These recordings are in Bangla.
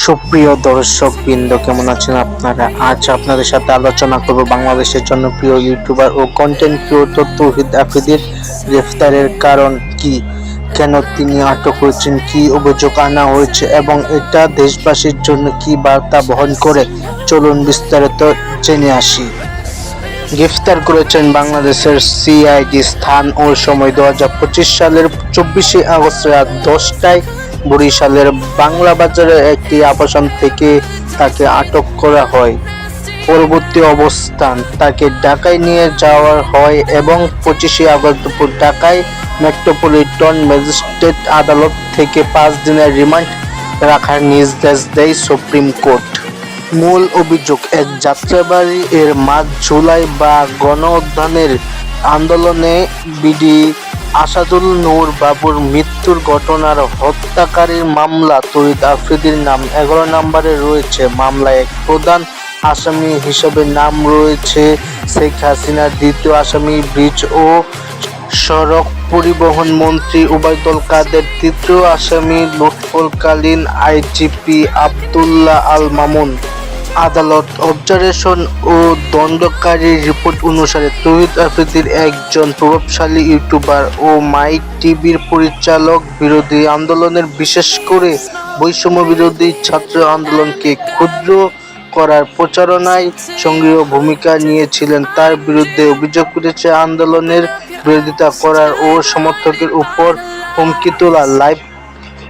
সুপ্রিয় দর্শকবৃন্দ, কেমন আছেন আপনারা? আজ আপনাদের সাথে আলোচনা করব বাংলাদেশের জনপ্রিয় ইউটিউবার ও কন্টেন্ট ক্রিয়েটর তৌহিদ আফ্রিদির গ্রেফতারের কারণ কি, কেন তিনি আটক হয়েছেন, কি অভিযোগ আনা হয়েছে এবং এটা দেশবাসীর জন্য কি বার্তা বহন করে। চলুন বিস্তারিত জেনে আসি। গ্রেফতার করেছেন বাংলাদেশের সিআইডি। স্থান ও সময় 2025 সালের 24শে আগস্ট রাত 10টায় বরিশালের বাংলা বাজারের একটি আবাসন থেকে তাকে আটক করা হয়। পরবর্তী অবস্থান, তাকে ঢাকায় নিয়ে যাওয়া হয় এবং 25শে আগস্ট দুপুর ঢাকায় মেট্রোপলিটন ম্যাজিস্ট্রেট আদালত থেকে 5 দিনের রিমান্ড রাখার নির্দেশ দেয় সুপ্রিম কোর্ট। মূল অভিযোগ, এক যাত্রাবাড়ি এর মাঝ জুলাই বা গণ অভ্যুত্থানের আন্দোলনে বিডি আসাদুল নূর বাবুর মৃত্যুর ঘটনার হত্যাকারীর মামলা তৌহিদ আফ্রিদির নাম 11 নম্বরে রয়েছে। মামলায় এক প্রধান আসামি হিসেবে নাম রয়েছে শেখ হাসিনার দ্বিতীয় আসামি ব্রিজ ও সড়ক পরিবহন মন্ত্রী ওবায়দুল কাদের, তৃতীয় আসামি লুৎফুকালীন আইজিপি আব্দুল্লাহ আল মামুন। আদালত অবজারভেশন ও দণ্ডকারীর রিপোর্ট অনুসারে তৌহিদ আফ্রিদির একজন প্রভাবশালী ইউটিউবার ও মাইক টিভির পরিচালক বিরোধী আন্দোলনের, বিশেষ করে বৈষম্য বিরোধী ছাত্র আন্দোলনকে ক্ষুদ্র করার প্রচারণায় সক্রিয় ভূমিকা নিয়েছিলেন। তার বিরুদ্ধে অভিযোগ উঠেছে আন্দোলনের বিরোধিতা করার ও সমর্থকদের উপর হুমকি তোলা, লাইভ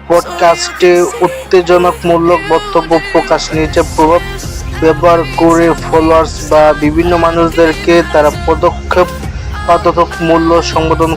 পডকাস্টে উত্তেজনামূলক বক্তব্য প্রকাশ, নিজের প্রভাব ব্যবহার করে ফলোয়ার্স বা বিভিন্ন মানুষদেরকে তারা পদক্ষেপ মূল্য সংবোধন